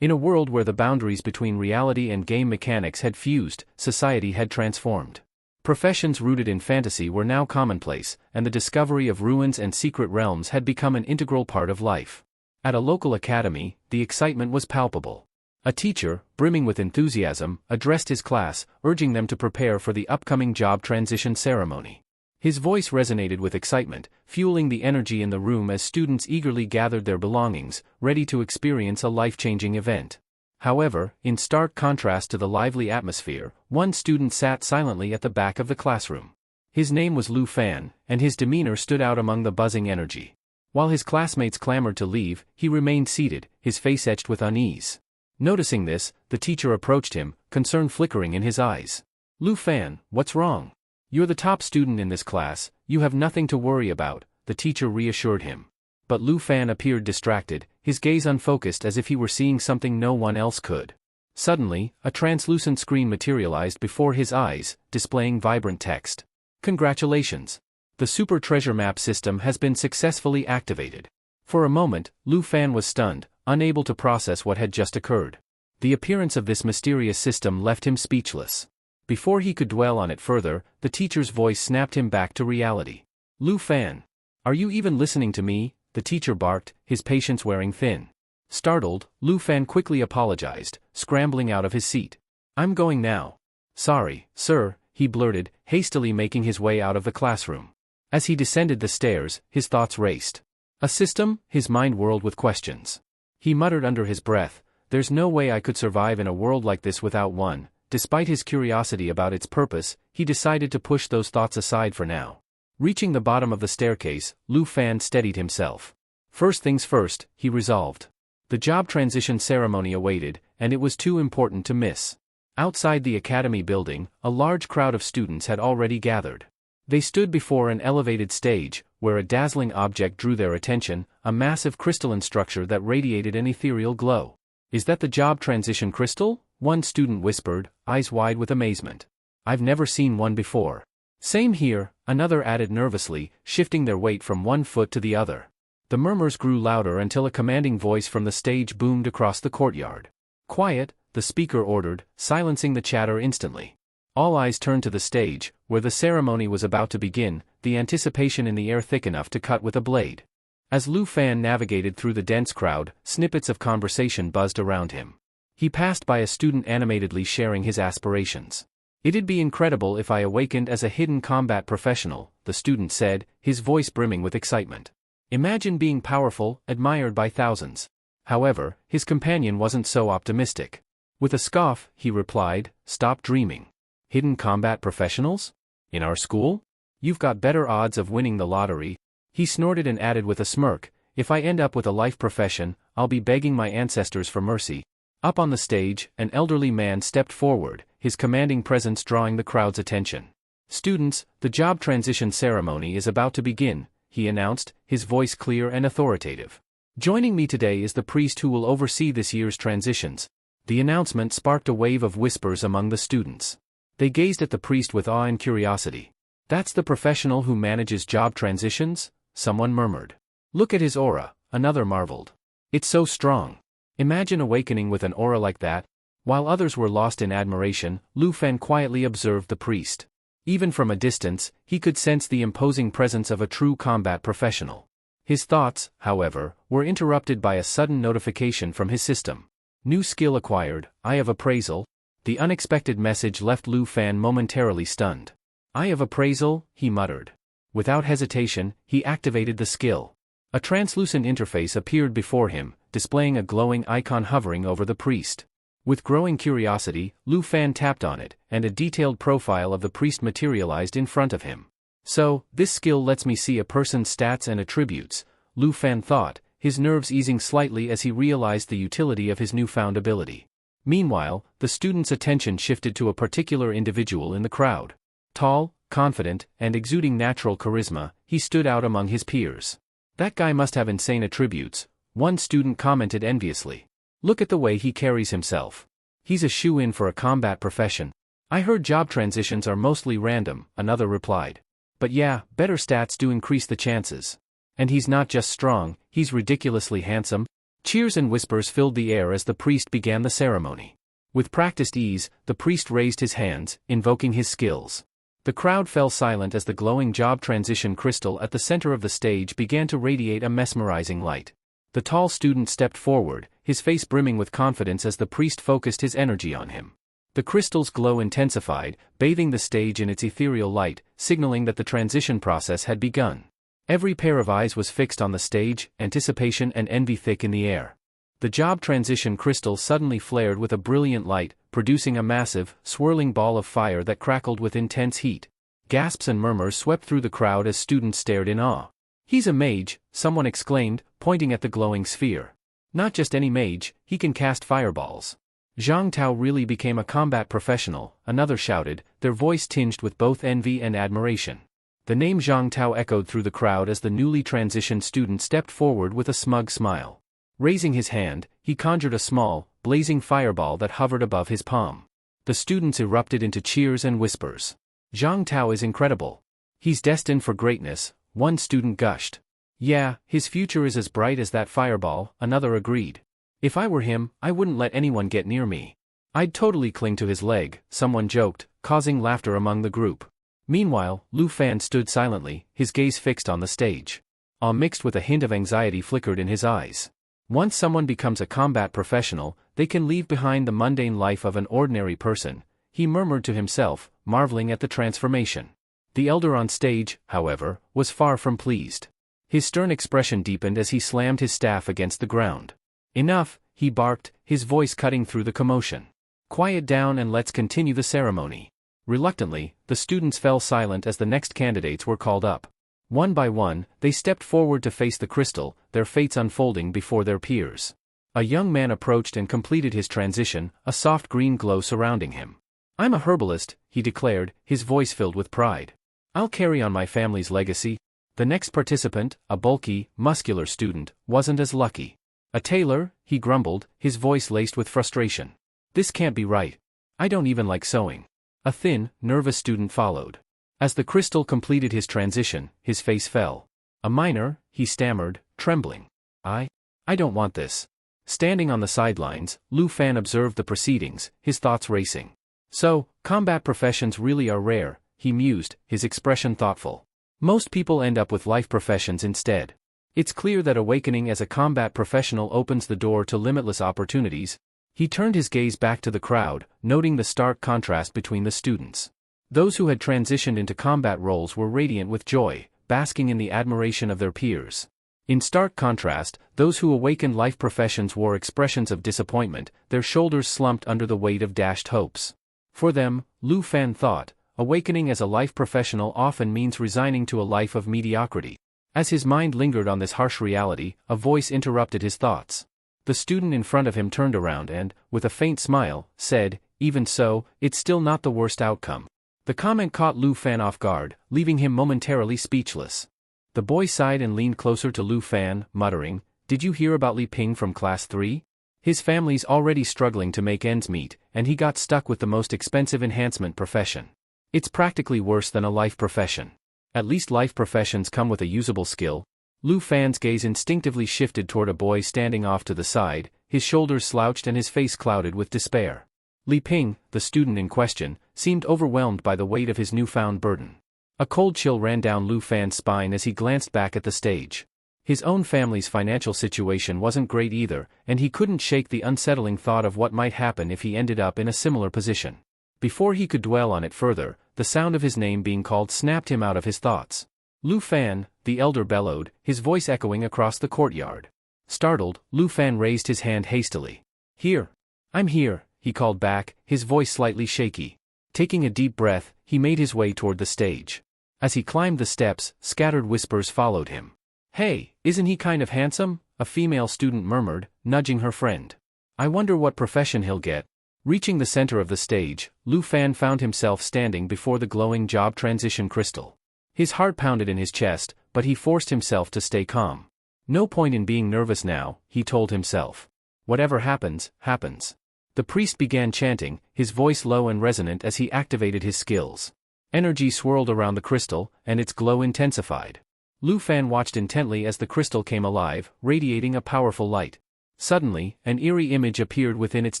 In a world where the boundaries between reality and game mechanics had fused, society had transformed. Professions rooted in fantasy were now commonplace, and the discovery of ruins and secret realms had become an integral part of life. At a local academy, the excitement was palpable. A teacher, brimming with enthusiasm, addressed his class, urging them to prepare for the upcoming job transition ceremony. His voice resonated with excitement, fueling the energy in the room as students eagerly gathered their belongings, ready to experience a life-changing event. However, in stark contrast to the lively atmosphere, one student sat silently at the back of the classroom. His name was Lu Fan, and his demeanor stood out among the buzzing energy. While his classmates clamored to leave, he remained seated, his face etched with unease. Noticing this, the teacher approached him, concern flickering in his eyes. "Lu Fan, what's wrong? You're the top student in this class, you have nothing to worry about," the teacher reassured him. But Lu Fan appeared distracted, his gaze unfocused as if he were seeing something no one else could. Suddenly, a translucent screen materialized before his eyes, displaying vibrant text. "Congratulations! The Super Treasure Map system has been successfully activated." For a moment, Lu Fan was stunned, unable to process what had just occurred. The appearance of this mysterious system left him speechless. Before he could dwell on it further, the teacher's voice snapped him back to reality. "Lu Fan! Are you even listening to me?" the teacher barked, his patience wearing thin. Startled, Lu Fan quickly apologized, scrambling out of his seat. "I'm going now." "Sorry, sir," he blurted, hastily making his way out of the classroom. As he descended the stairs, his thoughts raced. A system? His mind whirled with questions. He muttered under his breath, "There's no way I could survive in a world like this without one." Despite his curiosity about its purpose, he decided to push those thoughts aside for now. Reaching the bottom of the staircase, Lu Fan steadied himself. First things first, he resolved. The job transition ceremony awaited, and it was too important to miss. Outside the academy building, a large crowd of students had already gathered. They stood before an elevated stage, where a dazzling object drew their attention, a massive crystalline structure that radiated an ethereal glow. "Is that the job transition crystal?" one student whispered, eyes wide with amazement. "I've never seen one before." "Same here," another added nervously, shifting their weight from one foot to the other. The murmurs grew louder until a commanding voice from the stage boomed across the courtyard. "Quiet," the speaker ordered, silencing the chatter instantly. All eyes turned to the stage, where the ceremony was about to begin, the anticipation in the air thick enough to cut with a blade. As Lu Fan navigated through the dense crowd, snippets of conversation buzzed around him. He passed by a student animatedly sharing his aspirations. "It'd be incredible if I awakened as a hidden combat professional," the student said, his voice brimming with excitement. "Imagine being powerful, admired by thousands." However, his companion wasn't so optimistic. With a scoff, he replied, "Stop dreaming. Hidden combat professionals? In our school? You've got better odds of winning the lottery." He snorted and added with a smirk, "If I end up with a life profession, I'll be begging my ancestors for mercy." Up on the stage, an elderly man stepped forward, his commanding presence drawing the crowd's attention. "Students, the job transition ceremony is about to begin," he announced, his voice clear and authoritative. "Joining me today is the priest who will oversee this year's transitions." The announcement sparked a wave of whispers among the students. They gazed at the priest with awe and curiosity. "That's the professional who manages job transitions?" someone murmured. "Look at his aura," another marveled. "It's so strong. Imagine awakening with an aura like that." While others were lost in admiration, Lu Fan quietly observed the priest. Even from a distance, he could sense the imposing presence of a true combat professional. His thoughts, however, were interrupted by a sudden notification from his system. "New skill acquired, Eye of Appraisal." The unexpected message left Lu Fan momentarily stunned. "Eye of Appraisal," he muttered. Without hesitation, he activated the skill. A translucent interface appeared before him, displaying a glowing icon hovering over the priest. With growing curiosity, Lu Fan tapped on it, and a detailed profile of the priest materialized in front of him. "So, this skill lets me see a person's stats and attributes," Lu Fan thought, his nerves easing slightly as he realized the utility of his newfound ability. Meanwhile, the student's attention shifted to a particular individual in the crowd. Tall, confident, and exuding natural charisma, he stood out among his peers. "That guy must have insane attributes," one student commented enviously. "Look at the way he carries himself. He's a shoo-in for a combat profession." "I heard job transitions are mostly random," another replied. "But yeah, better stats do increase the chances. And he's not just strong, he's ridiculously handsome." Cheers and whispers filled the air as the priest began the ceremony. With practiced ease, the priest raised his hands, invoking his skills. The crowd fell silent as the glowing job transition crystal at the center of the stage began to radiate a mesmerizing light. The tall student stepped forward, his face brimming with confidence as the priest focused his energy on him. The crystal's glow intensified, bathing the stage in its ethereal light, signaling that the transition process had begun. Every pair of eyes was fixed on the stage, anticipation and envy thick in the air. The job transition crystal suddenly flared with a brilliant light, producing a massive, swirling ball of fire that crackled with intense heat. Gasps and murmurs swept through the crowd as students stared in awe. "He's a mage," someone exclaimed, pointing at the glowing sphere. "Not just any mage, he can cast fireballs." "Zhang Tao really became a combat professional," another shouted, their voice tinged with both envy and admiration. The name Zhang Tao echoed through the crowd as the newly transitioned student stepped forward with a smug smile. Raising his hand, he conjured a small, blazing fireball that hovered above his palm. The students erupted into cheers and whispers. "Zhang Tao is incredible. He's destined for greatness," one student gushed. "Yeah, his future is as bright as that fireball," another agreed. "If I were him, I wouldn't let anyone get near me. I'd totally cling to his leg," someone joked, causing laughter among the group. Meanwhile, Lu Fan stood silently, his gaze fixed on the stage. Awe mixed with a hint of anxiety flickered in his eyes. Once someone becomes a combat professional, they can leave behind the mundane life of an ordinary person, he murmured to himself, marveling at the transformation. The elder on stage, however, was far from pleased. His stern expression deepened as he slammed his staff against the ground. "Enough," he barked, his voice cutting through the commotion. "Quiet down and let's continue the ceremony." Reluctantly, the students fell silent as the next candidates were called up. One by one, they stepped forward to face the crystal, their fates unfolding before their peers. A young man approached and completed his transition, a soft green glow surrounding him. "I'm a herbalist," he declared, his voice filled with pride. "I'll carry on my family's legacy." The next participant, a bulky, muscular student, wasn't as lucky. "A tailor," he grumbled, his voice laced with frustration. "This can't be right. I don't even like sewing." A thin, nervous student followed. As the crystal completed his transition, his face fell. "A miner," he stammered, trembling. I don't want this." Standing on the sidelines, Lu Fan observed the proceedings, his thoughts racing. "So, combat professions really are rare," he mused, his expression thoughtful. "Most people end up with life professions instead. It's clear that awakening as a combat professional opens the door to limitless opportunities." He turned his gaze back to the crowd, noting the stark contrast between the students. Those who had transitioned into combat roles were radiant with joy, basking in the admiration of their peers. In stark contrast, those who awakened life professions wore expressions of disappointment, their shoulders slumped under the weight of dashed hopes. For them, Lu Fan thought, awakening as a life professional often means resigning to a life of mediocrity. As his mind lingered on this harsh reality, a voice interrupted his thoughts. The student in front of him turned around and, with a faint smile, said, "Even so, it's still not the worst outcome." The comment caught Lu Fan off guard, leaving him momentarily speechless. The boy sighed and leaned closer to Lu Fan, muttering, "Did you hear about Li Ping from Class 3? His family's already struggling to make ends meet, and he got stuck with the most expensive enhancement profession. It's practically worse than a life profession. At least life professions come with a usable skill." Lu Fan's gaze instinctively shifted toward a boy standing off to the side, his shoulders slouched and his face clouded with despair. Li Ping, the student in question, seemed overwhelmed by the weight of his newfound burden. A cold chill ran down Lu Fan's spine as he glanced back at the stage. His own family's financial situation wasn't great either, and he couldn't shake the unsettling thought of what might happen if he ended up in a similar position. Before he could dwell on it further, the sound of his name being called snapped him out of his thoughts. "Lu Fan," the elder bellowed, his voice echoing across the courtyard. Startled, Lu Fan raised his hand hastily. "Here. I'm here," he called back, his voice slightly shaky. Taking a deep breath, he made his way toward the stage. As he climbed the steps, scattered whispers followed him. "Hey, isn't he kind of handsome?" a female student murmured, nudging her friend. "I wonder what profession he'll get." Reaching the center of the stage, Lu Fan found himself standing before the glowing job transition crystal. His heart pounded in his chest, but he forced himself to stay calm. No point in being nervous now, he told himself. Whatever happens, happens. The priest began chanting, his voice low and resonant as he activated his skills. Energy swirled around the crystal, and its glow intensified. Lu Fan watched intently as the crystal came alive, radiating a powerful light. Suddenly, an eerie image appeared within its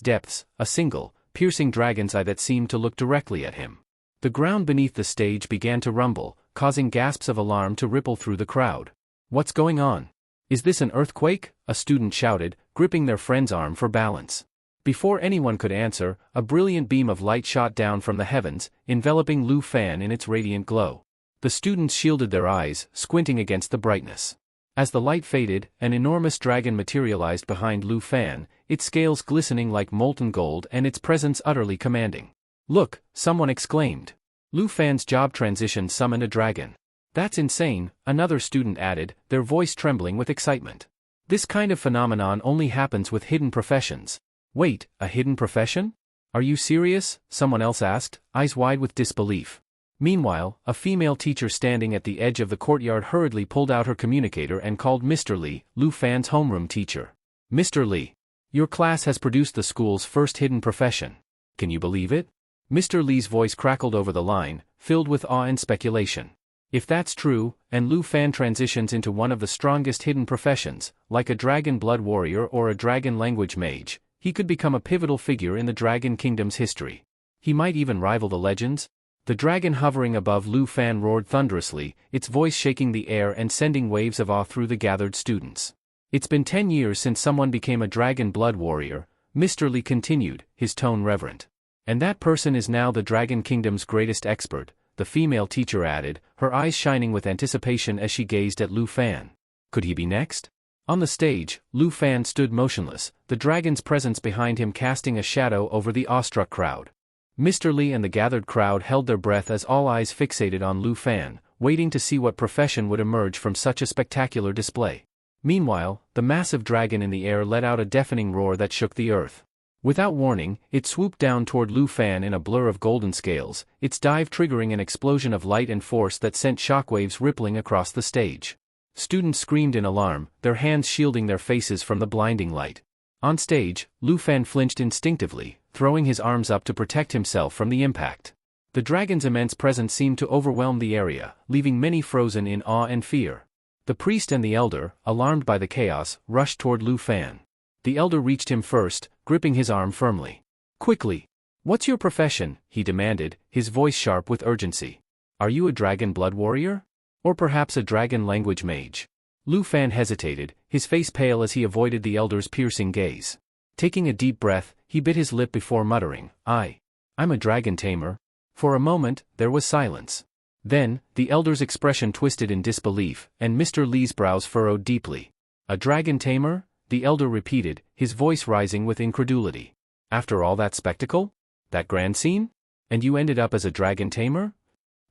depths, a single, piercing dragon's eye that seemed to look directly at him. The ground beneath the stage began to rumble, causing gasps of alarm to ripple through the crowd. "What's going on? Is this an earthquake?" a student shouted, gripping their friend's arm for balance. Before anyone could answer, a brilliant beam of light shot down from the heavens, enveloping Lu Fan in its radiant glow. The students shielded their eyes, squinting against the brightness. As the light faded, an enormous dragon materialized behind Lu Fan, its scales glistening like molten gold and its presence utterly commanding. "Look," someone exclaimed. "Lu Fan's job transition summoned a dragon." "That's insane," another student added, their voice trembling with excitement. "This kind of phenomenon only happens with hidden professions." "Wait, a hidden profession? Are you serious?" someone else asked, eyes wide with disbelief. Meanwhile, a female teacher standing at the edge of the courtyard hurriedly pulled out her communicator and called Mr. Lee, Lu Fan's homeroom teacher. "Mr. Lee, your class has produced the school's first hidden profession. Can you believe it?" Mr. Lee's voice crackled over the line, filled with awe and speculation. If that's true, and Lu Fan transitions into one of the strongest hidden professions, like a dragon blood warrior or a dragon language mage, he could become a pivotal figure in the Dragon Kingdom's history. He might even rival the legends. The dragon hovering above Lu Fan roared thunderously, its voice shaking the air and sending waves of awe through the gathered students. "It's been 10 years since someone became a dragon blood warrior," Mr. Lee continued, his tone reverent. "And that person is now the Dragon Kingdom's greatest expert," the female teacher added, her eyes shining with anticipation as she gazed at Lu Fan. Could he be next? On the stage, Lu Fan stood motionless, the dragon's presence behind him casting a shadow over the awestruck crowd. Mr. Lee and the gathered crowd held their breath as all eyes fixated on Lu Fan, waiting to see what profession would emerge from such a spectacular display. Meanwhile, the massive dragon in the air let out a deafening roar that shook the earth. Without warning, it swooped down toward Lu Fan in a blur of golden scales, its dive triggering an explosion of light and force that sent shockwaves rippling across the stage. Students screamed in alarm, their hands shielding their faces from the blinding light. On stage, Lu Fan flinched instinctively, throwing his arms up to protect himself from the impact. The dragon's immense presence seemed to overwhelm the area, leaving many frozen in awe and fear. The priest and the elder, alarmed by the chaos, rushed toward Lu Fan. The elder reached him first, gripping his arm firmly. "Quickly! What's your profession?" he demanded, his voice sharp with urgency. "Are you a dragon blood warrior? Or perhaps a dragon language mage?" Lu Fan hesitated, his face pale as he avoided the elder's piercing gaze. Taking a deep breath, he bit his lip before muttering, I'm a dragon tamer." For a moment, there was silence. Then, the elder's expression twisted in disbelief, and Mr. Lee's brows furrowed deeply. "A dragon tamer?" the elder repeated, his voice rising with incredulity. "After all that spectacle? That grand scene? And you ended up as a dragon tamer?"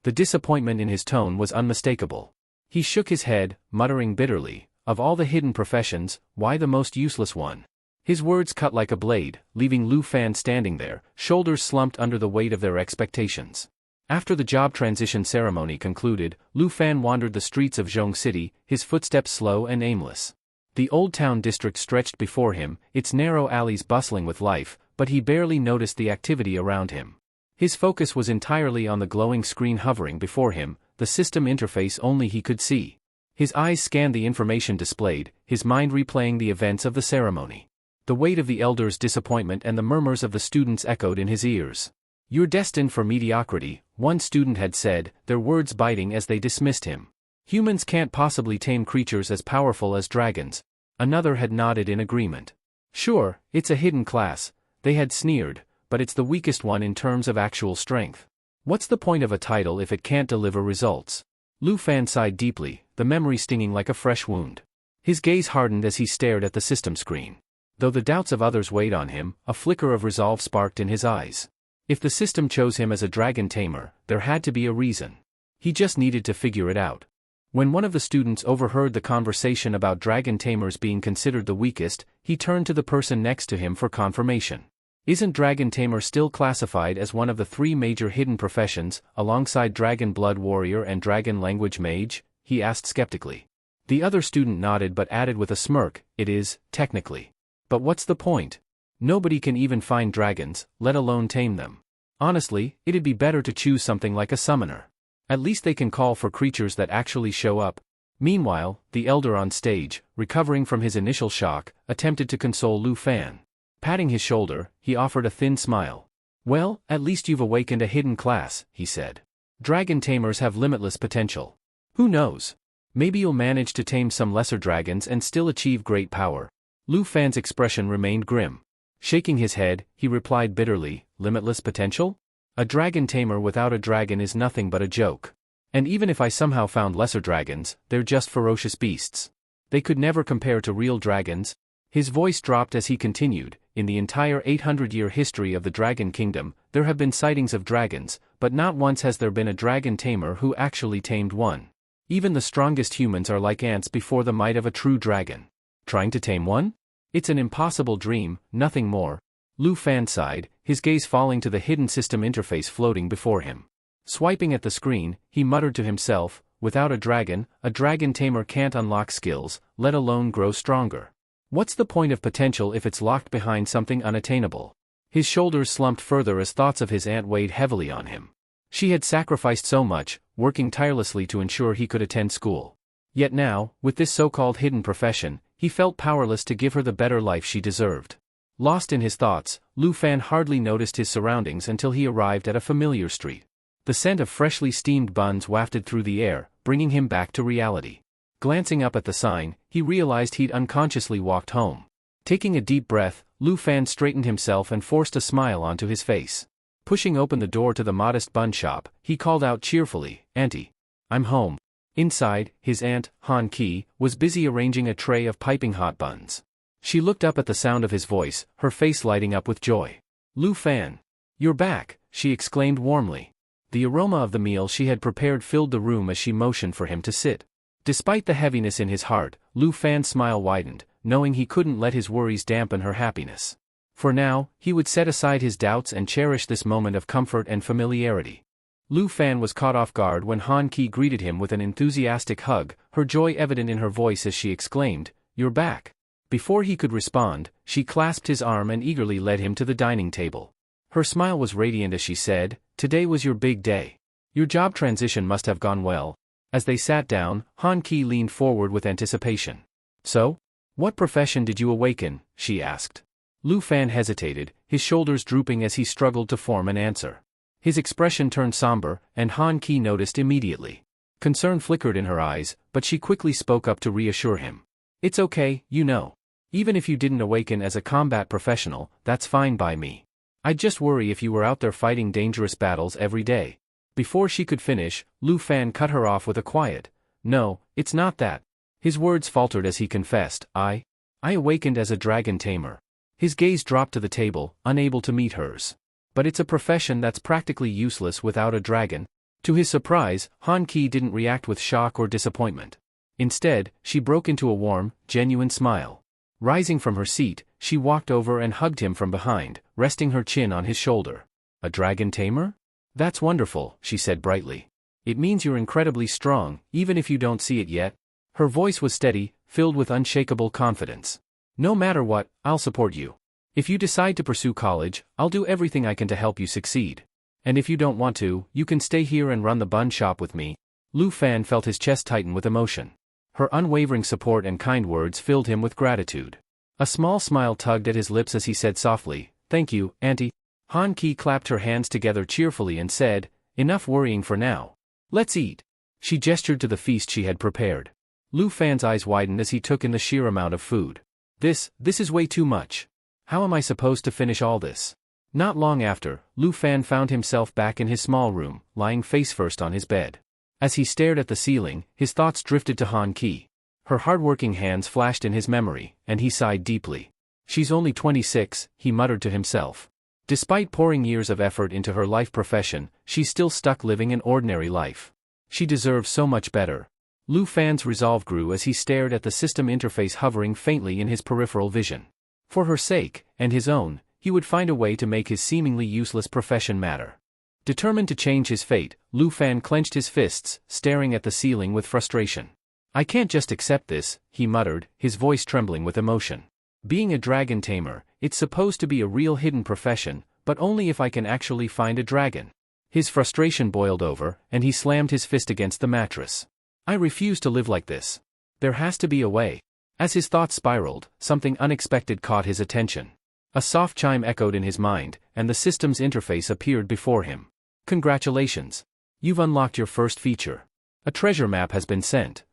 The disappointment in his tone was unmistakable. He shook his head, muttering bitterly, "Of all the hidden professions, why the most useless one?" His words cut like a blade, leaving Lu Fan standing there, shoulders slumped under the weight of their expectations. After the job transition ceremony concluded, Lu Fan wandered the streets of Zhong City, his footsteps slow and aimless. The Old Town district stretched before him, its narrow alleys bustling with life, but he barely noticed the activity around him. His focus was entirely on the glowing screen hovering before him, the system interface only he could see. His eyes scanned the information displayed, his mind replaying the events of the ceremony. The weight of the elder's disappointment and the murmurs of the students echoed in his ears. "You're destined for mediocrity," one student had said, their words biting as they dismissed him. "Humans can't possibly tame creatures as powerful as dragons." Another had nodded in agreement. "Sure, it's a hidden class," they had sneered, "but it's the weakest one in terms of actual strength. What's the point of a title if it can't deliver results?" Lu Fan sighed deeply, the memory stinging like a fresh wound. His gaze hardened as he stared at the system screen. Though the doubts of others weighed on him, a flicker of resolve sparked in his eyes. If the system chose him as a dragon tamer, there had to be a reason. He just needed to figure it out. When one of the students overheard the conversation about dragon tamers being considered the weakest, he turned to the person next to him for confirmation. "Isn't dragon tamer still classified as one of the 3 major hidden professions, alongside dragon blood warrior and dragon language mage?" he asked skeptically. The other student nodded but added with a smirk, "It is, technically. But what's the point? Nobody can even find dragons, let alone tame them. Honestly, it'd be better to choose something like a summoner. At least they can call for creatures that actually show up." Meanwhile, the elder on stage, recovering from his initial shock, attempted to console Lu Fan. Patting his shoulder, he offered a thin smile. "Well, at least you've awakened a hidden class," he said. "Dragon tamers have limitless potential. Who knows? Maybe you'll manage to tame some lesser dragons and still achieve great power." Lu Fan's expression remained grim. Shaking his head, he replied bitterly, "Limitless potential? A dragon tamer without a dragon is nothing but a joke. And even if I somehow found lesser dragons, they're just ferocious beasts. They could never compare to real dragons." His voice dropped as he continued, "In the entire 800-year history of the Dragon Kingdom, there have been sightings of dragons, but not once has there been a dragon tamer who actually tamed one. Even the strongest humans are like ants before the might of a true dragon. Trying to tame one? It's an impossible dream, nothing more." Lu Fan sighed, his gaze falling to the hidden system interface floating before him. Swiping at the screen, he muttered to himself, "Without a dragon tamer can't unlock skills, let alone grow stronger. What's the point of potential if it's locked behind something unattainable?" His shoulders slumped further as thoughts of his aunt weighed heavily on him. She had sacrificed so much, working tirelessly to ensure he could attend school. Yet now, with this so-called hidden profession, he felt powerless to give her the better life she deserved. Lost in his thoughts, Lu Fan hardly noticed his surroundings until he arrived at a familiar street. The scent of freshly steamed buns wafted through the air, bringing him back to reality. Glancing up at the sign, he realized he'd unconsciously walked home. Taking a deep breath, Lu Fan straightened himself and forced a smile onto his face. Pushing open the door to the modest bun shop, he called out cheerfully, "Auntie, I'm home." Inside, his aunt, Han Ki, was busy arranging a tray of piping hot buns. She looked up at the sound of his voice, her face lighting up with joy. "Lu Fan, you're back," she exclaimed warmly. The aroma of the meal she had prepared filled the room as she motioned for him to sit. Despite the heaviness in his heart, Lu Fan's smile widened, knowing he couldn't let his worries dampen her happiness. For now, he would set aside his doubts and cherish this moment of comfort and familiarity. Lu Fan was caught off guard when Han Ki greeted him with an enthusiastic hug, her joy evident in her voice as she exclaimed, "You're back." Before he could respond, she clasped his arm and eagerly led him to the dining table. Her smile was radiant as she said, "Today was your big day. Your job transition must have gone well." As they sat down, Han Ki leaned forward with anticipation. "So? What profession did you awaken?" she asked. Lu Fan hesitated, his shoulders drooping as he struggled to form an answer. His expression turned somber, and Han Ki noticed immediately. Concern flickered in her eyes, but she quickly spoke up to reassure him. "It's okay, you know. Even if you didn't awaken as a combat professional, that's fine by me. I'd just worry if you were out there fighting dangerous battles every day." Before she could finish, Lu Fan cut her off with a quiet, "No, it's not that." His words faltered as he confessed, I awakened as a dragon tamer." His gaze dropped to the table, unable to meet hers. "But it's a profession that's practically useless without a dragon." To his surprise, Han Ki didn't react with shock or disappointment. Instead, she broke into a warm, genuine smile. Rising from her seat, she walked over and hugged him from behind, resting her chin on his shoulder. "A dragon tamer? That's wonderful," she said brightly. "It means you're incredibly strong, even if you don't see it yet." Her voice was steady, filled with unshakable confidence. "No matter what, I'll support you. If you decide to pursue college, I'll do everything I can to help you succeed. And if you don't want to, you can stay here and run the bun shop with me." Lu Fan felt his chest tighten with emotion. Her unwavering support and kind words filled him with gratitude. A small smile tugged at his lips as he said softly, "Thank you, Auntie." Han Ki clapped her hands together cheerfully and said, "Enough worrying for now. Let's eat." She gestured to the feast she had prepared. Lu Fan's eyes widened as he took in the sheer amount of food. This is way too much. How am I supposed to finish all this?" Not long after, Lu Fan found himself back in his small room, lying face first on his bed. As he stared at the ceiling, his thoughts drifted to Han Ki. Her hard-working hands flashed in his memory, and he sighed deeply. "She's only 26, he muttered to himself. Despite pouring years of effort into her life profession, she's still stuck living an ordinary life. She deserves so much better. Lu Fan's resolve grew as he stared at the system interface hovering faintly in his peripheral vision. For her sake, and his own, he would find a way to make his seemingly useless profession matter. Determined to change his fate, Lu Fan clenched his fists, staring at the ceiling with frustration. "I can't just accept this," he muttered, his voice trembling with emotion. "Being a dragon tamer, it's supposed to be a real hidden profession, but only if I can actually find a dragon." His frustration boiled over, and he slammed his fist against the mattress. I refuse to live like this. There has to be a way. As his thoughts spiraled, something unexpected caught his attention. A soft chime echoed in his mind, and the system's interface appeared before him. Congratulations. You've unlocked your first feature. A treasure map has been sent.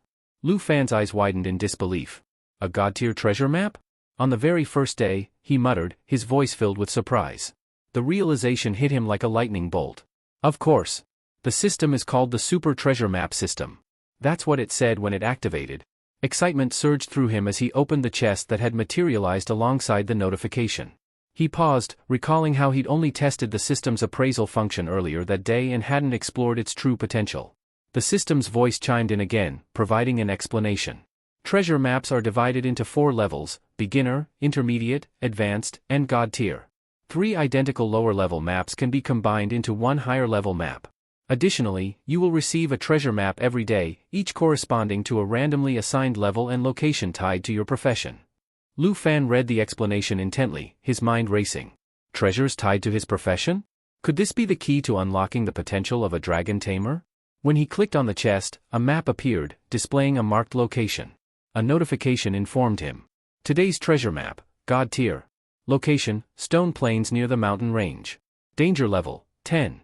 Lu Fan's eyes widened in disbelief. A god-tier treasure map? On the very first day, he muttered, his voice filled with surprise. The realization hit him like a lightning bolt. Of course. The system is called the Super Treasure Map System. That's what it said when it activated. Excitement surged through him as he opened the chest that had materialized alongside the notification. He paused, recalling how he'd only tested the system's appraisal function earlier that day and hadn't explored its true potential. The system's voice chimed in again, providing an explanation. Treasure maps are divided into 4 levels: beginner, intermediate, advanced, and god tier. 3 identical lower-level maps can be combined into one higher-level map. Additionally, you will receive a treasure map every day, each corresponding to a randomly assigned level and location tied to your profession. Lu Fan read the explanation intently, his mind racing. Treasures tied to his profession? Could this be the key to unlocking the potential of a dragon tamer? When he clicked on the chest, a map appeared, displaying a marked location. A notification informed him. Today's treasure map, God tier. Location, stone plains near the mountain range. Danger level, 10.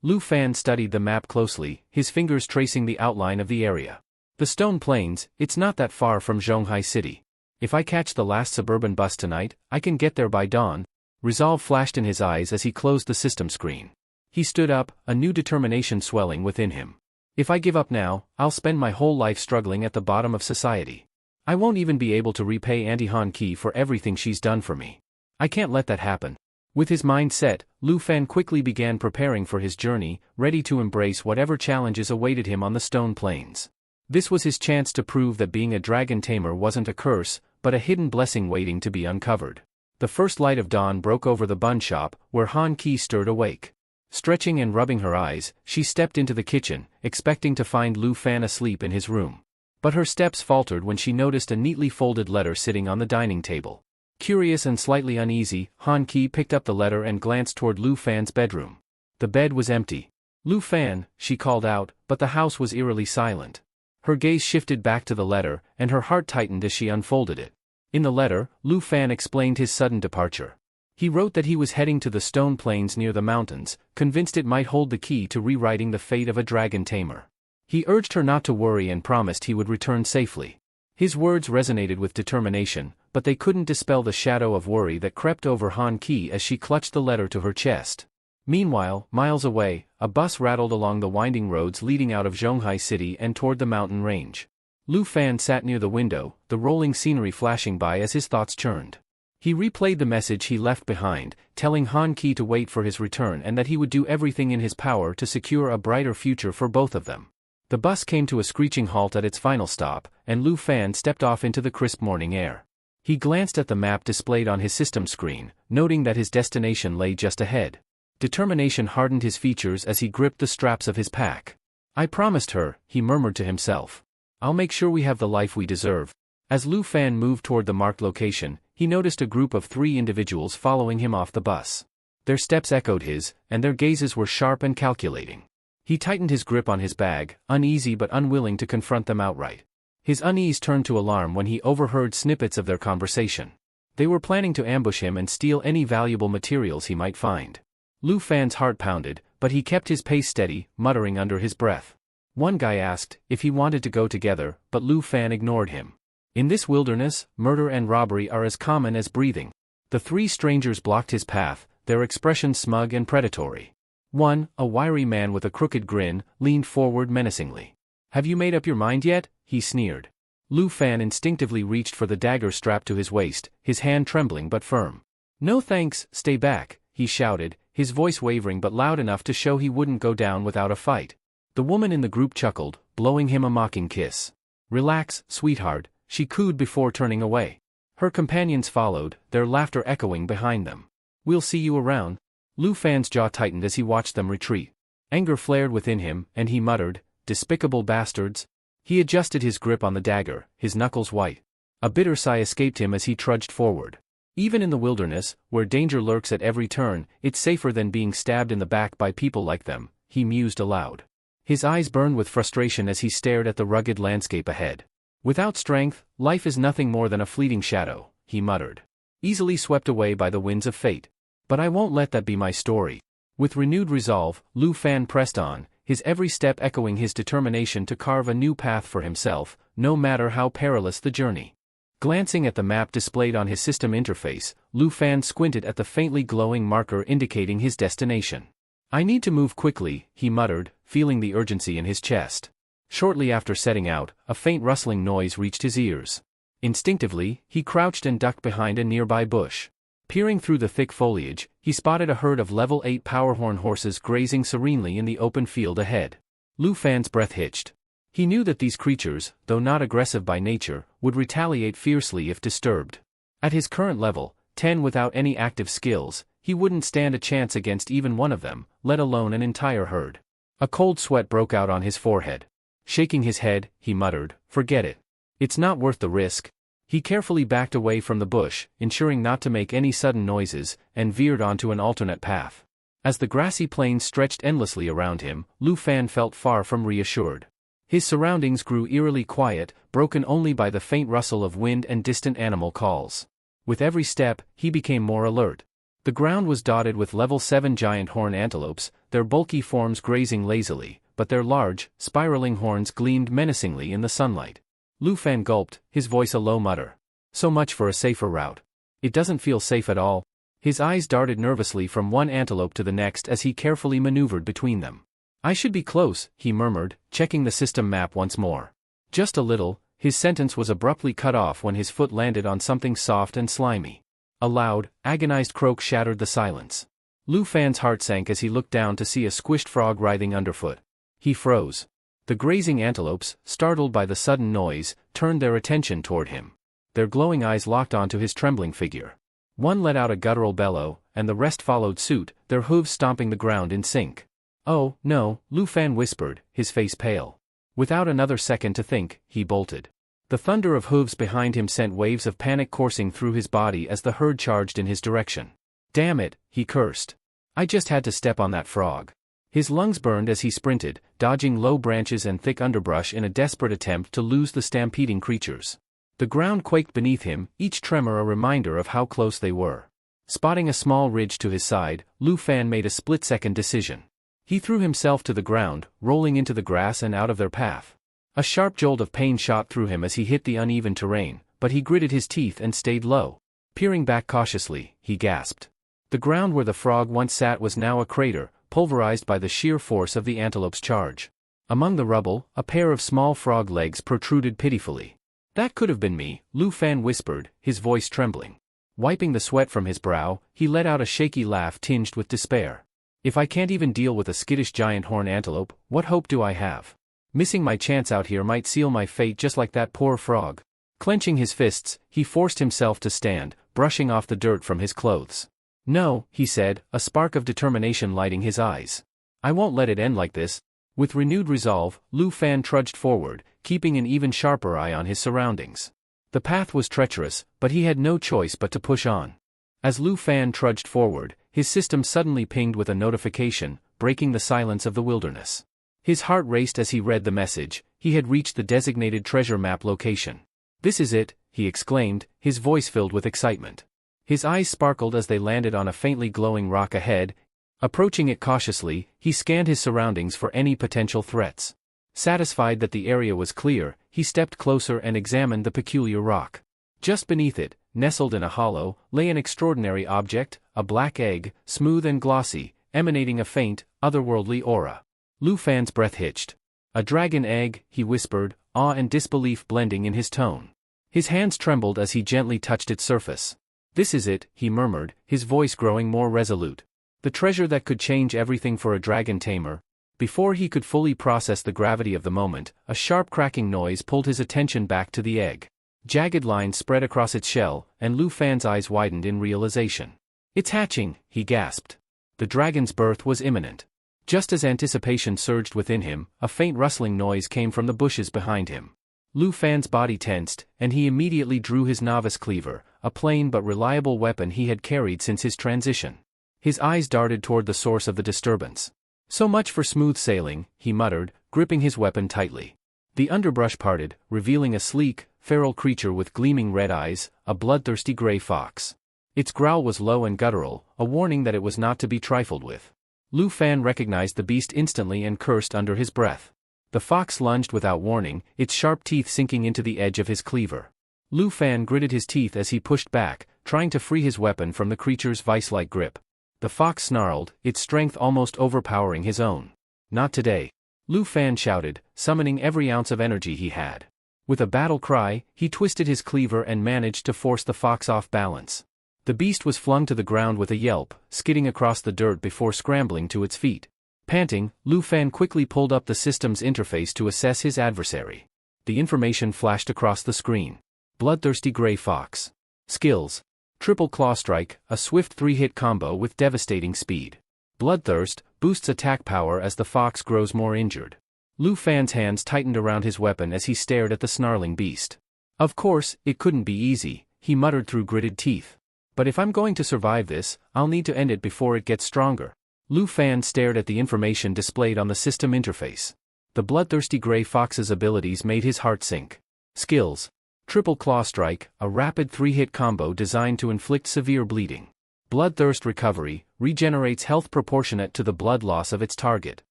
Lu Fan studied the map closely, his fingers tracing the outline of the area. The stone plains, it's not that far from Zhonghai City. If I catch the last suburban bus tonight, I can get there by dawn. Resolve flashed in his eyes as he closed the system screen. He stood up, a new determination swelling within him. If I give up now, I'll spend my whole life struggling at the bottom of society. I won't even be able to repay Auntie Han Ki for everything she's done for me. I can't let that happen. With his mind set, Lu Fan quickly began preparing for his journey, ready to embrace whatever challenges awaited him on the stone plains. This was his chance to prove that being a dragon tamer wasn't a curse, but a hidden blessing waiting to be uncovered. The first light of dawn broke over the bun shop, where Han Ki stirred awake. Stretching and rubbing her eyes, she stepped into the kitchen, expecting to find Lu Fan asleep in his room. But her steps faltered when she noticed a neatly folded letter sitting on the dining table. Curious and slightly uneasy, Han Ki picked up the letter and glanced toward Lu Fan's bedroom. The bed was empty. Lu Fan, she called out, but the house was eerily silent. Her gaze shifted back to the letter, and her heart tightened as she unfolded it. In the letter, Lu Fan explained his sudden departure. He wrote that he was heading to the stone plains near the mountains, convinced it might hold the key to rewriting the fate of a dragon tamer. He urged her not to worry and promised he would return safely. His words resonated with determination, but they couldn't dispel the shadow of worry that crept over Han Ki as she clutched the letter to her chest. Meanwhile, miles away, a bus rattled along the winding roads leading out of Zhonghai City and toward the mountain range. Lu Fan sat near the window, the rolling scenery flashing by as his thoughts churned. He replayed the message he left behind, telling Han Ki to wait for his return and that he would do everything in his power to secure a brighter future for both of them. The bus came to a screeching halt at its final stop, and Lu Fan stepped off into the crisp morning air. He glanced at the map displayed on his system screen, noting that his destination lay just ahead. Determination hardened his features as he gripped the straps of his pack. I promised her, he murmured to himself. I'll make sure we have the life we deserve. As Lu Fan moved toward the marked location, he noticed a group of 3 individuals following him off the bus. Their steps echoed his, and their gazes were sharp and calculating. He tightened his grip on his bag, uneasy but unwilling to confront them outright. His unease turned to alarm when he overheard snippets of their conversation. They were planning to ambush him and steal any valuable materials he might find. Lu Fan's heart pounded, but he kept his pace steady, muttering under his breath. One guy asked if he wanted to go together, but Lu Fan ignored him. In this wilderness, murder and robbery are as common as breathing. The 3 strangers blocked his path, their expressions smug and predatory. One, a wiry man with a crooked grin, leaned forward menacingly. Have you made up your mind yet? He sneered. Lu Fan instinctively reached for the dagger strapped to his waist, his hand trembling but firm. No thanks, stay back, he shouted, his voice wavering but loud enough to show he wouldn't go down without a fight. The woman in the group chuckled, blowing him a mocking kiss. Relax, sweetheart, she cooed before turning away. Her companions followed, their laughter echoing behind them. We'll see you around. Lu Fan's jaw tightened as he watched them retreat. Anger flared within him, and he muttered, despicable bastards. He adjusted his grip on the dagger, his knuckles white. A bitter sigh escaped him as he trudged forward. Even in the wilderness, where danger lurks at every turn, it's safer than being stabbed in the back by people like them, he mused aloud. His eyes burned with frustration as he stared at the rugged landscape ahead. Without strength, life is nothing more than a fleeting shadow, he muttered. Easily swept away by the winds of fate. But I won't let that be my story. With renewed resolve, Lu Fan pressed on, his every step echoing his determination to carve a new path for himself, no matter how perilous the journey. Glancing at the map displayed on his system interface, Lu Fan squinted at the faintly glowing marker indicating his destination. I need to move quickly, he muttered, feeling the urgency in his chest. Shortly after setting out, a faint rustling noise reached his ears. Instinctively, he crouched and ducked behind a nearby bush. Peering through the thick foliage, he spotted a herd of level 8 powerhorn horses grazing serenely in the open field ahead. Lu Fan's breath hitched. He knew that these creatures, though not aggressive by nature, would retaliate fiercely if disturbed. At his current level, 10 without any active skills, he wouldn't stand a chance against even one of them, let alone an entire herd. A cold sweat broke out on his forehead. Shaking his head, he muttered, "Forget it. It's not worth the risk." He carefully backed away from the bush, ensuring not to make any sudden noises, and veered onto an alternate path. As the grassy plains stretched endlessly around him, Lu Fan felt far from reassured. His surroundings grew eerily quiet, broken only by the faint rustle of wind and distant animal calls. With every step, he became more alert. The ground was dotted with level 7 giant horned antelopes, their bulky forms grazing lazily, but their large, spiraling horns gleamed menacingly in the sunlight. Lu Fan gulped, his voice a low mutter. So much for a safer route. It doesn't feel safe at all. His eyes darted nervously from one antelope to the next as he carefully maneuvered between them. I should be close, he murmured, checking the system map once more. Just a little. His sentence was abruptly cut off when his foot landed on something soft and slimy. A loud, agonized croak shattered the silence. Lu Fan's heart sank as he looked down to see a squished frog writhing underfoot. He froze. The grazing antelopes, startled by the sudden noise, turned their attention toward him. Their glowing eyes locked onto his trembling figure. One let out a guttural bellow, and the rest followed suit, their hooves stomping the ground in sync. "Oh, no," Lu Fan whispered, his face pale. Without another second to think, he bolted. The thunder of hooves behind him sent waves of panic coursing through his body as the herd charged in his direction. "Damn it," he cursed. "I just had to step on that frog." His lungs burned as he sprinted, dodging low branches and thick underbrush in a desperate attempt to lose the stampeding creatures. The ground quaked beneath him, each tremor a reminder of how close they were. Spotting a small ridge to his side, Lu Fan made a split-second decision. He threw himself to the ground, rolling into the grass and out of their path. A sharp jolt of pain shot through him as he hit the uneven terrain, but he gritted his teeth and stayed low. Peering back cautiously, he gasped. The ground where the frog once sat was now a crater, pulverized by the sheer force of the antelope's charge. Among the rubble, a pair of small frog legs protruded pitifully. "That could have been me," Lu Fan whispered, his voice trembling. Wiping the sweat from his brow, he let out a shaky laugh tinged with despair. "If I can't even deal with a skittish giant horned antelope, what hope do I have? Missing my chance out here might seal my fate just like that poor frog." Clenching his fists, he forced himself to stand, brushing off the dirt from his clothes. "No," he said, a spark of determination lighting his eyes. "I won't let it end like this." With renewed resolve, Lu Fan trudged forward, keeping an even sharper eye on his surroundings. The path was treacherous, but he had no choice but to push on. As Lu Fan trudged forward, his system suddenly pinged with a notification, breaking the silence of the wilderness. His heart raced as he read the message. He had reached the designated treasure map location. "This is it," he exclaimed, his voice filled with excitement. His eyes sparkled as they landed on a faintly glowing rock ahead. Approaching it cautiously, he scanned his surroundings for any potential threats. Satisfied that the area was clear, he stepped closer and examined the peculiar rock. Just beneath it, nestled in a hollow, lay an extraordinary object, a black egg, smooth and glossy, emanating a faint, otherworldly aura. Lu Fan's breath hitched. "A dragon egg," he whispered, awe and disbelief blending in his tone. His hands trembled as he gently touched its surface. "This is it," he murmured, his voice growing more resolute. "The treasure that could change everything for a dragon tamer." Before he could fully process the gravity of the moment, a sharp cracking noise pulled his attention back to the egg. Jagged lines spread across its shell, and Lu Fan's eyes widened in realization. "It's hatching," he gasped. The dragon's birth was imminent. Just as anticipation surged within him, a faint rustling noise came from the bushes behind him. Lu Fan's body tensed, and he immediately drew his novice cleaver, a plain but reliable weapon he had carried since his transition. His eyes darted toward the source of the disturbance. So much for smooth sailing, he muttered, gripping his weapon tightly. The underbrush parted, revealing a sleek, feral creature with gleaming red eyes, a bloodthirsty gray fox. Its growl was low and guttural, a warning that it was not to be trifled with. Lu Fan recognized the beast instantly and cursed under his breath. The fox lunged without warning, its sharp teeth sinking into the edge of his cleaver. Lu Fan gritted his teeth as he pushed back, trying to free his weapon from the creature's vice-like grip. The fox snarled, its strength almost overpowering his own. Not today. Lu Fan shouted, summoning every ounce of energy he had. With a battle cry, he twisted his cleaver and managed to force the fox off balance. The beast was flung to the ground with a yelp, skidding across the dirt before scrambling to its feet. Panting, Lu Fan quickly pulled up the system's interface to assess his adversary. The information flashed across the screen. Bloodthirsty gray fox. Skills. Triple claw strike, a swift 3-hit combo with devastating speed. Bloodthirst, boosts attack power as the fox grows more injured. Lu Fan's hands tightened around his weapon as he stared at the snarling beast. Of course, it couldn't be easy, he muttered through gritted teeth. But if I'm going to survive this, I'll need to end it before it gets stronger. Lu Fan stared at the information displayed on the system interface. The bloodthirsty gray fox's abilities made his heart sink. Skills. Triple claw strike, a rapid 3-hit combo designed to inflict severe bleeding. Bloodthirst recovery, regenerates health proportionate to the blood loss of its target.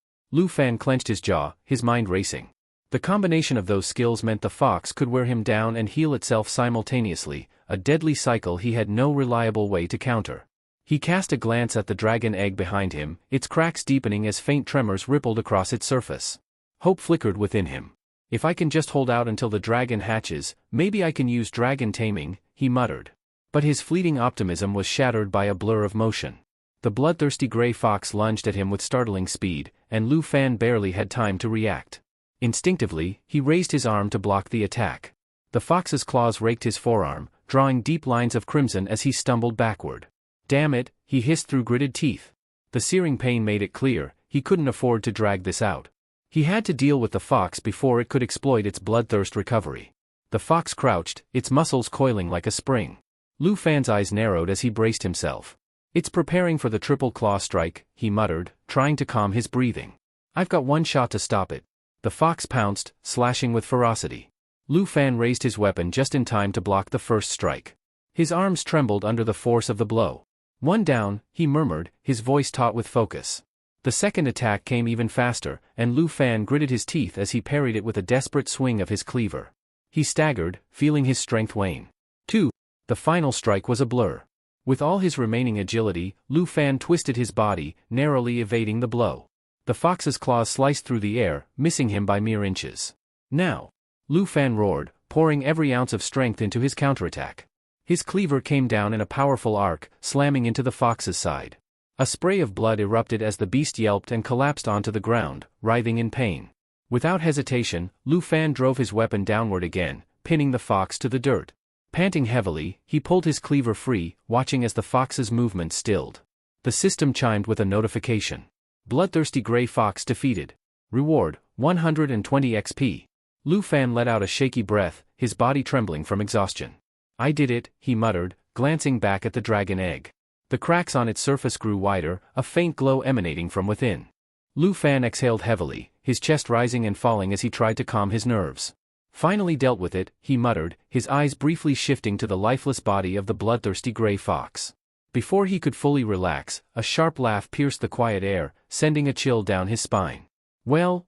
Lu Fan clenched his jaw, his mind racing. The combination of those skills meant the fox could wear him down and heal itself simultaneously, a deadly cycle he had no reliable way to counter. He cast a glance at the dragon egg behind him, its cracks deepening as faint tremors rippled across its surface. Hope flickered within him. If I can just hold out until the dragon hatches, maybe I can use dragon taming, he muttered. But his fleeting optimism was shattered by a blur of motion. The bloodthirsty gray fox lunged at him with startling speed, and Lu Fan barely had time to react. Instinctively, he raised his arm to block the attack. The fox's claws raked his forearm, drawing deep lines of crimson as he stumbled backward. Damn it, he hissed through gritted teeth. The searing pain made it clear, he couldn't afford to drag this out. He had to deal with the fox before it could exploit its bloodthirst recovery. The fox crouched, its muscles coiling like a spring. Lu Fan's eyes narrowed as he braced himself. It's preparing for the triple claw strike, he muttered, trying to calm his breathing. I've got one shot to stop it. The fox pounced, slashing with ferocity. Lu Fan raised his weapon just in time to block the first strike. His arms trembled under the force of the blow. One down, he murmured, his voice taut with focus. The second attack came even faster, and Lu Fan gritted his teeth as he parried it with a desperate swing of his cleaver. He staggered, feeling his strength wane. 2. The final strike was a blur. With all his remaining agility, Lu Fan twisted his body, narrowly evading the blow. The fox's claws sliced through the air, missing him by mere inches. Now! Lu Fan roared, pouring every ounce of strength into his counterattack. His cleaver came down in a powerful arc, slamming into the fox's side. A spray of blood erupted as the beast yelped and collapsed onto the ground, writhing in pain. Without hesitation, Lu Fan drove his weapon downward again, pinning the fox to the dirt. Panting heavily, he pulled his cleaver free, watching as the fox's movement stilled. The system chimed with a notification. Bloodthirsty gray fox defeated. Reward, 120 XP. Lu Fan let out a shaky breath, his body trembling from exhaustion. I did it, he muttered, glancing back at the dragon egg. The cracks on its surface grew wider, a faint glow emanating from within. Lu Fan exhaled heavily, his chest rising and falling as he tried to calm his nerves. Finally dealt with it, he muttered, his eyes briefly shifting to the lifeless body of the bloodthirsty gray fox. Before he could fully relax, a sharp laugh pierced the quiet air, sending a chill down his spine. Well,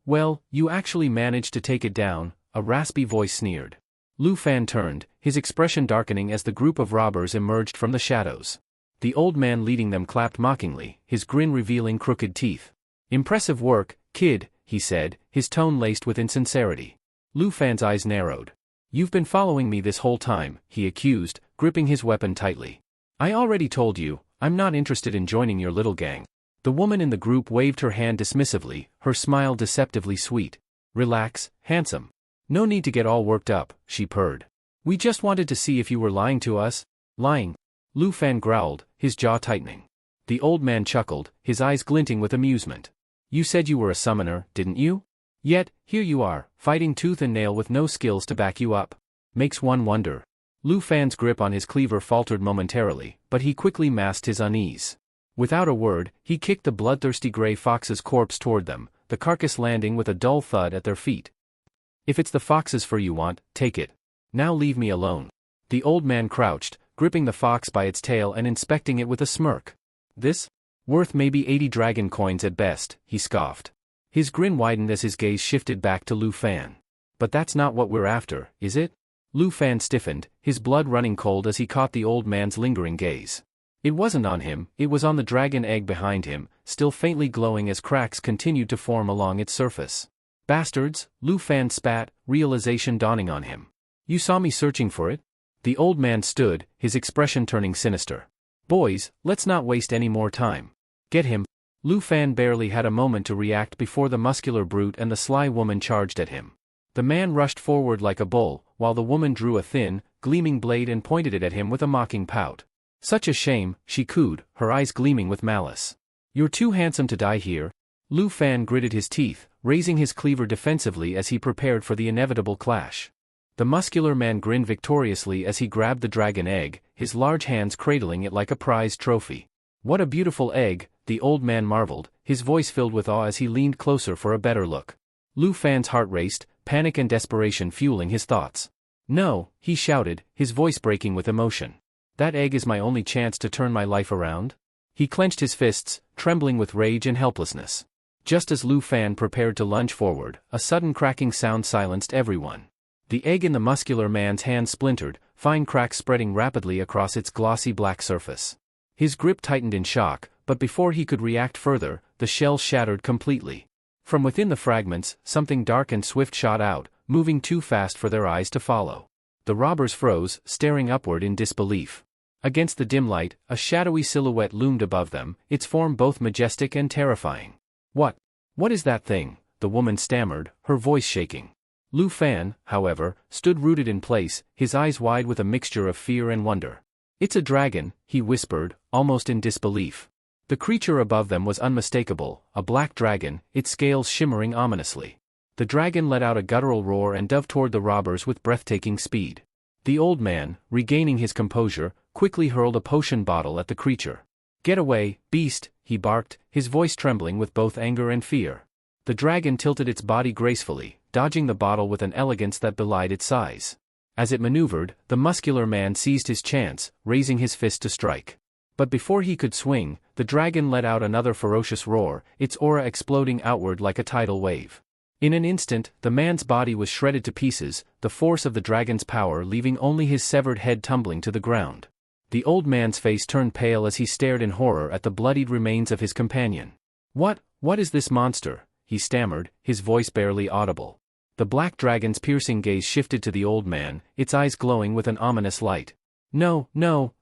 you actually managed to take it down, a raspy voice sneered. Lu Fan turned, his expression darkening as the group of robbers emerged from the shadows. The old man leading them clapped mockingly, his grin revealing crooked teeth. Impressive work, kid, he said, his tone laced with insincerity. Lu Fan's eyes narrowed. You've been following me this whole time, he accused, gripping his weapon tightly. I already told you, I'm not interested in joining your little gang. The woman in the group waved her hand dismissively, her smile deceptively sweet. Relax, handsome. No need to get all worked up, she purred. We just wanted to see if you were lying to us. Lying? Lu Fan growled, his jaw tightening. The old man chuckled, his eyes glinting with amusement. You said you were a summoner, didn't you? Yet, here you are, fighting tooth and nail with no skills to back you up. Makes one wonder. Lu Fan's grip on his cleaver faltered momentarily, but he quickly masked his unease. Without a word, he kicked the bloodthirsty gray fox's corpse toward them, the carcass landing with a dull thud at their feet. If it's the fox's fur you want, take it. Now leave me alone. The old man crouched, gripping the fox by its tail and inspecting it with a smirk. This? Worth maybe 80 dragon coins at best, he scoffed. His grin widened as his gaze shifted back to Lu Fan. But that's not what we're after, is it? Lu Fan stiffened, his blood running cold as he caught the old man's lingering gaze. It wasn't on him, it was on the dragon egg behind him, still faintly glowing as cracks continued to form along its surface. Bastards, Lu Fan spat, realization dawning on him. You saw me searching for it? The old man stood, his expression turning sinister. Boys, let's not waste any more time. Get him. Lu Fan barely had a moment to react before the muscular brute and the sly woman charged at him. The man rushed forward like a bull, while the woman drew a thin, gleaming blade and pointed it at him with a mocking pout. Such a shame, she cooed, her eyes gleaming with malice. You're too handsome to die here. Lu Fan gritted his teeth, raising his cleaver defensively as he prepared for the inevitable clash. The muscular man grinned victoriously as he grabbed the dragon egg, his large hands cradling it like a prized trophy. What a beautiful egg, the old man marveled, his voice filled with awe as he leaned closer for a better look. Lu Fan's heart raced, panic and desperation fueling his thoughts. No, he shouted, his voice breaking with emotion. That egg is my only chance to turn my life around? He clenched his fists, trembling with rage and helplessness. Just as Lu Fan prepared to lunge forward, a sudden cracking sound silenced everyone. The egg in the muscular man's hand splintered, fine cracks spreading rapidly across its glossy black surface. His grip tightened in shock, but before he could react further, the shell shattered completely. From within the fragments, something dark and swift shot out, moving too fast for their eyes to follow. The robbers froze, staring upward in disbelief. Against the dim light, a shadowy silhouette loomed above them, its form both majestic and terrifying. What is that thing? The woman stammered, her voice shaking. Lu Fan, however, stood rooted in place, his eyes wide with a mixture of fear and wonder. It's a dragon, he whispered, almost in disbelief. The creature above them was unmistakable, a black dragon, its scales shimmering ominously. The dragon let out a guttural roar and dove toward the robbers with breathtaking speed. The old man, regaining his composure, quickly hurled a potion bottle at the creature. Get away, beast, he barked, his voice trembling with both anger and fear. The dragon tilted its body gracefully, dodging the bottle with an elegance that belied its size. As it maneuvered, the muscular man seized his chance, raising his fist to strike. But before he could swing, the dragon let out another ferocious roar, its aura exploding outward like a tidal wave. In an instant, the man's body was shredded to pieces, the force of the dragon's power leaving only his severed head tumbling to the ground. The old man's face turned pale as he stared in horror at the bloodied remains of his companion. What is this monster? He stammered, his voice barely audible. The black dragon's piercing gaze shifted to the old man, its eyes glowing with an ominous light. No,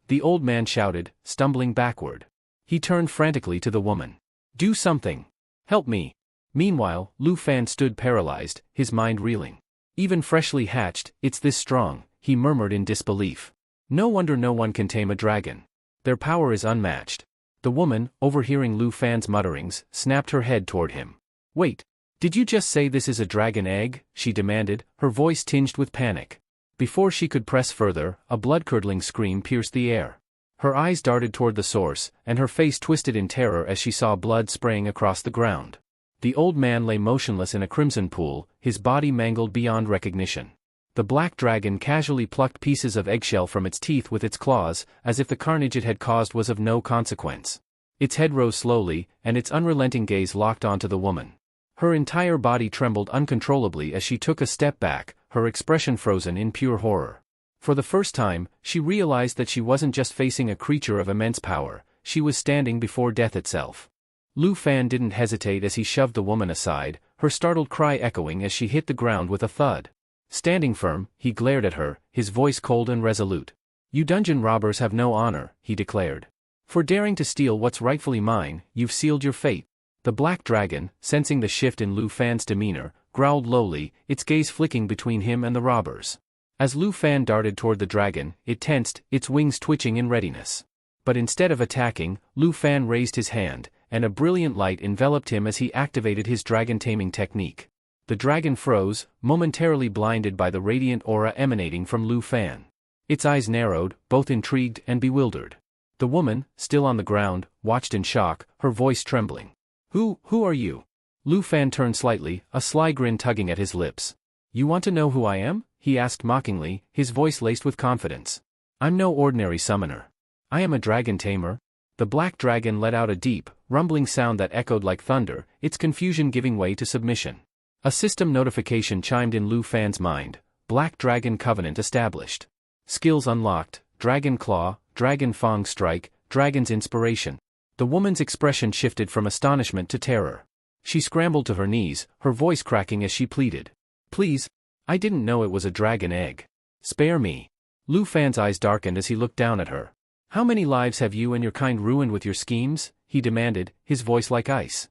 the old man shouted, stumbling backward. He turned frantically to the woman. Do something. Help me. Meanwhile, Lu Fan stood paralyzed, his mind reeling. Even freshly hatched, it's this strong, he murmured in disbelief. No wonder no one can tame a dragon. Their power is unmatched. The woman, overhearing Lu Fan's mutterings, snapped her head toward him. Wait, did you just say this is a dragon egg? She demanded, her voice tinged with panic. Before she could press further, a blood-curdling scream pierced the air. Her eyes darted toward the source, and her face twisted in terror as she saw blood spraying across the ground. The old man lay motionless in a crimson pool, his body mangled beyond recognition. The black dragon casually plucked pieces of eggshell from its teeth with its claws, as if the carnage it had caused was of no consequence. Its head rose slowly, and its unrelenting gaze locked onto the woman. Her entire body trembled uncontrollably as she took a step back, her expression frozen in pure horror. For the first time, she realized that she wasn't just facing a creature of immense power, she was standing before death itself. Lu Fan didn't hesitate as he shoved the woman aside, her startled cry echoing as she hit the ground with a thud. Standing firm, he glared at her, his voice cold and resolute. You dungeon robbers have no honor, he declared. For daring to steal what's rightfully mine, you've sealed your fate. The black dragon, sensing the shift in Lu Fan's demeanor, growled lowly, its gaze flicking between him and the robbers. As Lu Fan darted toward the dragon, it tensed, its wings twitching in readiness. But instead of attacking, Lu Fan raised his hand, and a brilliant light enveloped him as he activated his dragon-taming technique. The dragon froze, momentarily blinded by the radiant aura emanating from Lu Fan. Its eyes narrowed, both intrigued and bewildered. The woman, still on the ground, watched in shock, her voice trembling. Who are you? Lu Fan turned slightly, a sly grin tugging at his lips. You want to know who I am? He asked mockingly, his voice laced with confidence. I'm no ordinary summoner. I am a dragon tamer. The black dragon let out a deep, rumbling sound that echoed like thunder, its confusion giving way to submission. A system notification chimed in Lu Fan's mind. Black Dragon Covenant established. Skills unlocked, Dragon Claw, Dragon Fang Strike, Dragon's Inspiration. The woman's expression shifted from astonishment to terror. She scrambled to her knees, her voice cracking as she pleaded. Please, I didn't know it was a dragon egg. Spare me. Lu Fan's eyes darkened as he looked down at her. How many lives have you and your kind ruined with your schemes? He demanded, his voice like ice.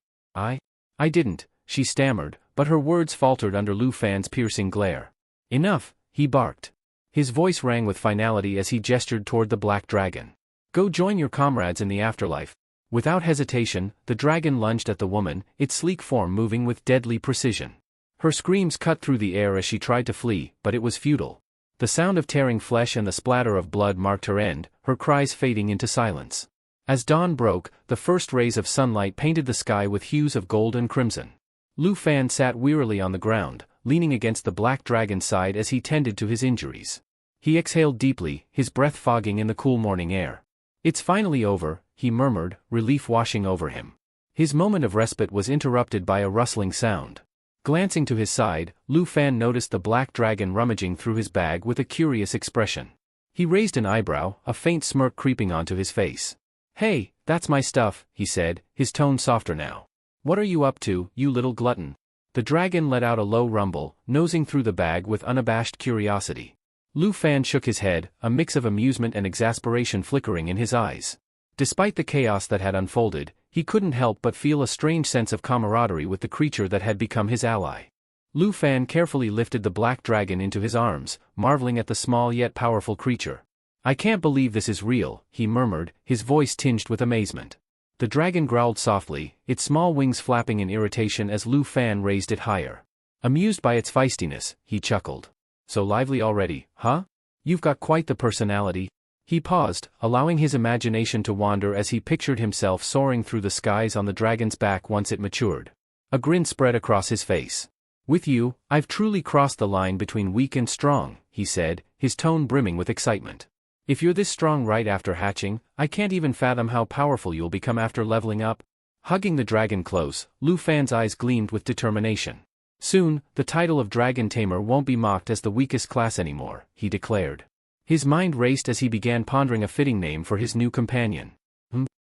I didn't, she stammered, but her words faltered under Lu Fan's piercing glare. Enough, he barked. His voice rang with finality as he gestured toward the black dragon. Go join your comrades in the afterlife. Without hesitation, the dragon lunged at the woman, its sleek form moving with deadly precision. Her screams cut through the air as she tried to flee, but it was futile. The sound of tearing flesh and the splatter of blood marked her end, her cries fading into silence. As dawn broke, the first rays of sunlight painted the sky with hues of gold and crimson. Lu Fan sat wearily on the ground, leaning against the black dragon's side as he tended to his injuries. He exhaled deeply, his breath fogging in the cool morning air. It's finally over, he murmured, relief washing over him. His moment of respite was interrupted by a rustling sound. Glancing to his side, Lu Fan noticed the black dragon rummaging through his bag with a curious expression. He raised an eyebrow, a faint smirk creeping onto his face. Hey, that's my stuff, he said, his tone softer now. What are you up to, you little glutton? The dragon let out a low rumble, nosing through the bag with unabashed curiosity. Lu Fan shook his head, a mix of amusement and exasperation flickering in his eyes. Despite the chaos that had unfolded, he couldn't help but feel a strange sense of camaraderie with the creature that had become his ally. Lu Fan carefully lifted the black dragon into his arms, marveling at the small yet powerful creature. I can't believe this is real, he murmured, his voice tinged with amazement. The dragon growled softly, its small wings flapping in irritation as Lu Fan raised it higher. Amused by its feistiness, he chuckled. So lively already, huh? You've got quite the personality. He paused, allowing his imagination to wander as he pictured himself soaring through the skies on the dragon's back once it matured. A grin spread across his face. With you, I've truly crossed the line between weak and strong, he said, his tone brimming with excitement. If you're this strong right after hatching, I can't even fathom how powerful you'll become after leveling up. Hugging the dragon close, Lu Fan's eyes gleamed with determination. Soon, the title of Dragon Tamer won't be mocked as the weakest class anymore, he declared. His mind raced as he began pondering a fitting name for his new companion.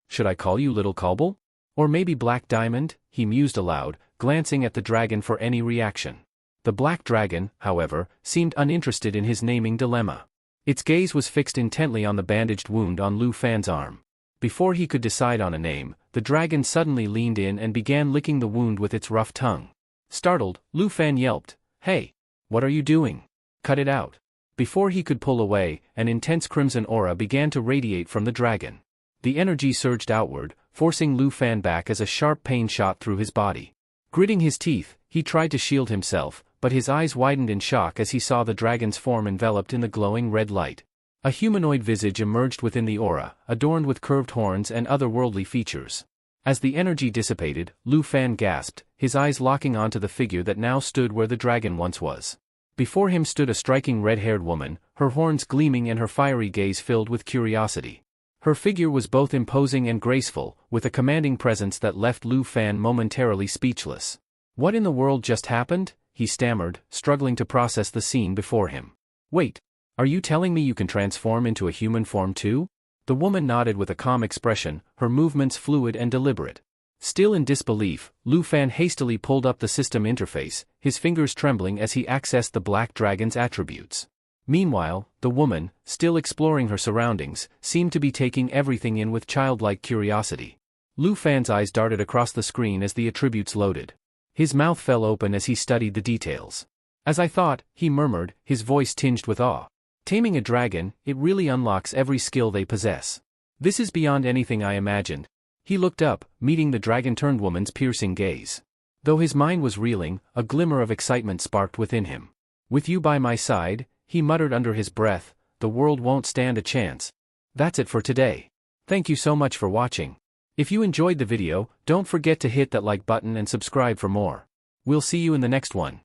Should I call you Little Cobble? Or maybe Black Diamond? He mused aloud, glancing at the dragon for any reaction. The black dragon, however, seemed uninterested in his naming dilemma. Its gaze was fixed intently on the bandaged wound on Lu Fan's arm. Before he could decide on a name, the dragon suddenly leaned in and began licking the wound with its rough tongue. Startled, Lu Fan yelped, Hey! What are you doing? Cut it out. Before he could pull away, an intense crimson aura began to radiate from the dragon. The energy surged outward, forcing Lu Fan back as a sharp pain shot through his body. Gritting his teeth, he tried to shield himself, but his eyes widened in shock as he saw the dragon's form enveloped in the glowing red light. A humanoid visage emerged within the aura, adorned with curved horns and otherworldly features. As the energy dissipated, Lu Fan gasped, his eyes locking onto the figure that now stood where the dragon once was. Before him stood a striking red-haired woman, her horns gleaming and her fiery gaze filled with curiosity. Her figure was both imposing and graceful, with a commanding presence that left Lu Fan momentarily speechless. What in the world just happened? He stammered, struggling to process the scene before him. Wait, are you telling me you can transform into a human form too? The woman nodded with a calm expression, her movements fluid and deliberate. Still in disbelief, Lu Fan hastily pulled up the system interface, his fingers trembling as he accessed the black dragon's attributes. Meanwhile, the woman, still exploring her surroundings, seemed to be taking everything in with childlike curiosity. Lu Fan's eyes darted across the screen as the attributes loaded. His mouth fell open as he studied the details. As I thought, he murmured, his voice tinged with awe. Taming a dragon, it really unlocks every skill they possess. This is beyond anything I imagined. He looked up, meeting the dragon-turned woman's piercing gaze. Though his mind was reeling, a glimmer of excitement sparked within him. With you by my side, he muttered under his breath, the world won't stand a chance. That's it for today. Thank you so much for watching. If you enjoyed the video, don't forget to hit that like button and subscribe for more. We'll see you in the next one.